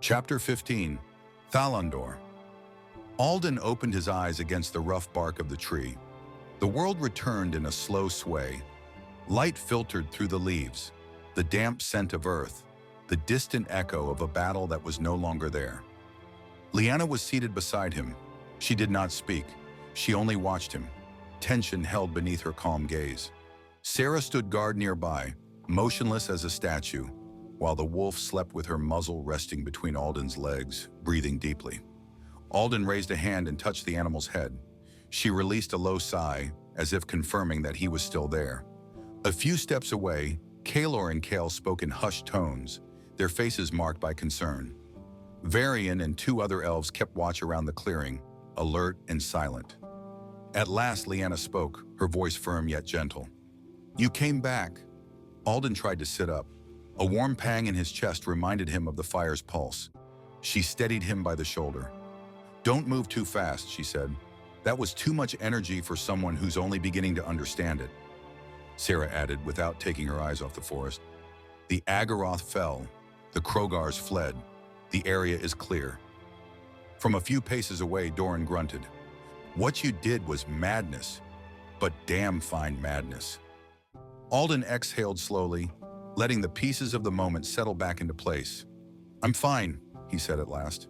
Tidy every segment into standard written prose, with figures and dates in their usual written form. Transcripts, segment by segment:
Chapter 15, Thalan Dor. Alden opened his eyes against the rough bark of the tree. The world returned in a slow sway. Light filtered through the leaves, the damp scent of earth, the distant echo of a battle that was no longer there. Lyanna was seated beside him. She did not speak. She only watched him, tension held beneath her calm gaze. Sarah stood guard nearby, motionless as a statue, while the wolf slept with her muzzle resting between Alden's legs, breathing deeply. Alden raised a hand and touched the animal's head. She released a low sigh, as if confirming that he was still there. A few steps away, Kaelor and Kael spoke in hushed tones, their faces marked by concern. Vaerion and two other elves kept watch around the clearing, alert and silent. At last, Lyanna spoke, her voice firm yet gentle. "You came back." Alden tried to sit up. A warm pang in his chest reminded him of the fire's pulse. She steadied him by the shoulder. "Don't move too fast," she said. "That was too much energy for someone who's only beginning to understand it." Sarah added, without taking her eyes off the forest. "The Agaroth fell. The Krogars fled. The area is clear." From a few paces away, Doran grunted. "What you did was madness, but damn fine madness." Alden exhaled slowly, letting the pieces of the moment settle back into place. "I'm fine," he said at last.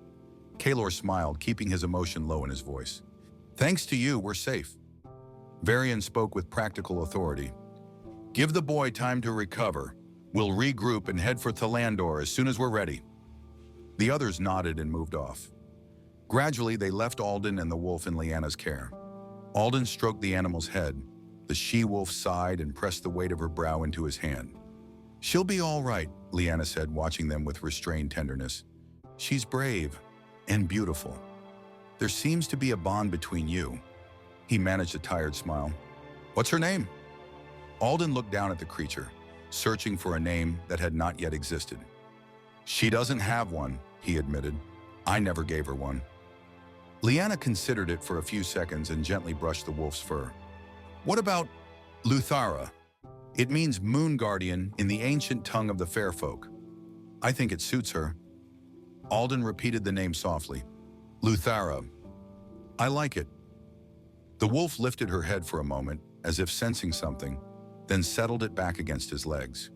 Kaelor smiled, keeping his emotion low in his voice. "Thanks to you, we're safe." Vaerion spoke with practical authority. "Give the boy time to recover. We'll regroup and head for 15-Thalan Dor as soon as we're ready." The others nodded and moved off. Gradually, they left Alden and the wolf in Lyanna's care. Alden stroked the animal's head. The she-wolf sighed and pressed the weight of her brow into his hand. "She'll be all right," Lyanna said, watching them with restrained tenderness. "She's brave and beautiful. There seems to be a bond between you." He managed a tired smile. "What's her name?" Alden looked down at the creature, searching for a name that had not yet existed. "She doesn't have one," he admitted. "I never gave her one." Lyanna considered it for a few seconds and gently brushed the wolf's fur. "What about Luthara? It means moon guardian in the ancient tongue of the fair folk. I think it suits her." Alden repeated the name softly. "Luthara. I like it." The wolf lifted her head for a moment, as if sensing something, then settled it back against his legs.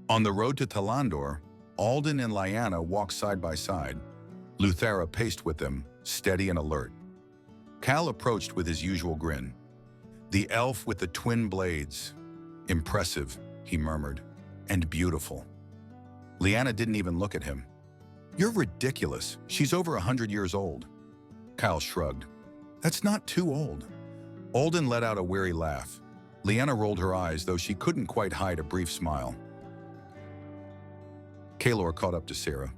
On the road to 15-Thalan Dor, Alden and Lyanna walked side by side. Luthara paced with them, steady and alert. Kael approached with his usual grin. "The elf with the twin blades. Impressive," he murmured, "and beautiful." Lyanna didn't even look at him. "You're ridiculous. She's over 100 years old." Kael shrugged. "That's not too old." Alden let out a weary laugh. Lyanna rolled her eyes, though she couldn't quite hide a brief smile. Kaelor caught up to Sarah.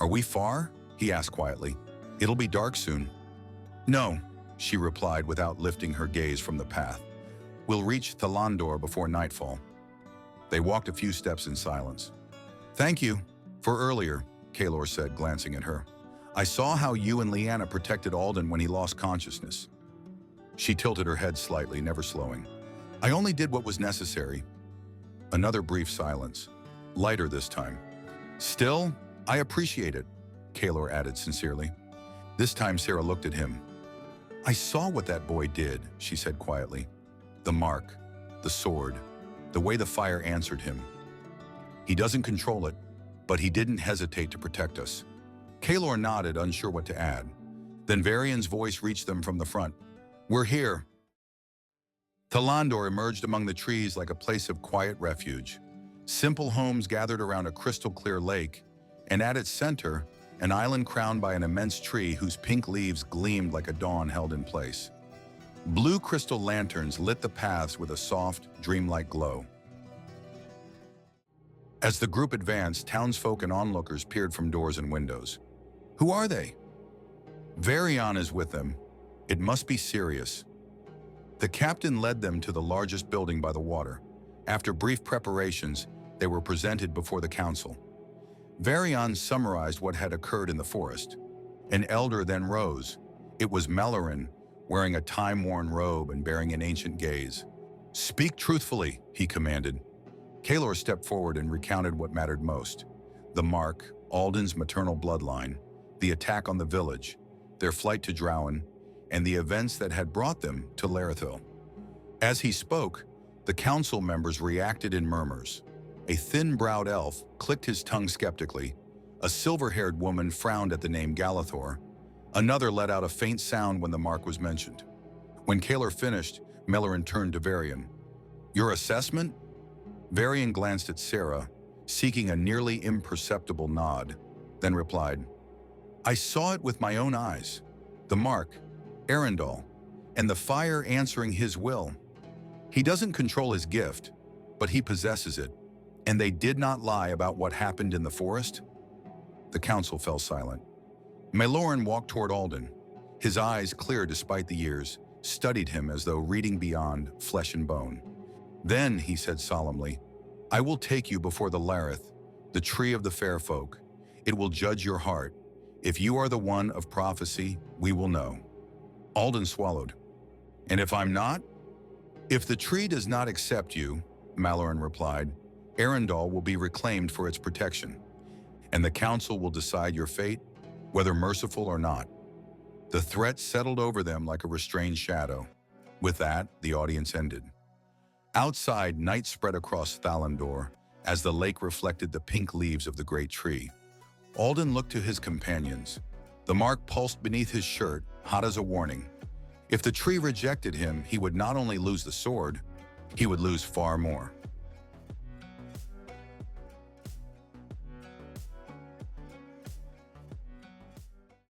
"Are we far?" he asked quietly. "It'll be dark soon." "No," she replied without lifting her gaze from the path. "We'll reach 15-Thalan Dor before nightfall." They walked a few steps in silence. "Thank you for earlier," Kaelor said, glancing at her. "I saw how you and Lyanna protected Alden when he lost consciousness." She tilted her head slightly, never slowing. "I only did what was necessary." Another brief silence, lighter this time. "Still, I appreciate it," Kaelor added sincerely. This time Sarah looked at him. "I saw what that boy did," she said quietly. "The mark, the sword, the way the fire answered him. He doesn't control it, but he didn't hesitate to protect us." Kaelor nodded, unsure what to add. Then Vaerion's voice reached them from the front. "We're here." 15-Thalan Dor emerged among the trees like a place of quiet refuge. Simple homes gathered around a crystal-clear lake, and at its center, an island crowned by an immense tree whose pink leaves gleamed like a dawn held in place. Blue crystal lanterns lit the paths with a soft, dreamlike glow. As the group advanced, townsfolk and onlookers peered from doors and windows. "Who are they?" "Vaerion is with them. It must be serious." The captain led them to the largest building by the water. After brief preparations, they were presented before the council. Vaerion summarized what had occurred in the forest. An elder then rose. It was Melarin, wearing a time-worn robe and bearing an ancient gaze. "Speak truthfully," he commanded. Kaelor stepped forward and recounted what mattered most. The mark, Alden's maternal bloodline, the attack on the village, their flight to Drowan, and the events that had brought them to Larethil. As he spoke, the council members reacted in murmurs. A thin-browed elf clicked his tongue skeptically. A silver-haired woman frowned at the name Galithor. Another let out a faint sound when the mark was mentioned. When Kalar finished, Melerin turned to Vaerion. "Your assessment?" Vaerion glanced at Sarah, seeking a nearly imperceptible nod, then replied, "I saw it with my own eyes. The mark, Eryndhal, and the fire answering his will. He doesn't control his gift, but he possesses it, and they did not lie about what happened in the forest." The council fell silent. Melerin walked toward Alden. His eyes, clear despite the years, studied him as though reading beyond flesh and bone. "Then," he said solemnly, "I will take you before the Lareth, the tree of the fair folk. It will judge your heart. If you are the one of prophecy, we will know." Alden swallowed. "And if I'm not?" "If the tree does not accept you," Melerin replied, "Eryndhal will be reclaimed for its protection, and the council will decide your fate, whether merciful or not." The threat settled over them like a restrained shadow. With that, the audience ended. Outside, night spread across 15-Thalan Dor as the lake reflected the pink leaves of the great tree. Alden looked to his companions. The mark pulsed beneath his shirt, hot as a warning. If the tree rejected him, he would not only lose the sword, he would lose far more.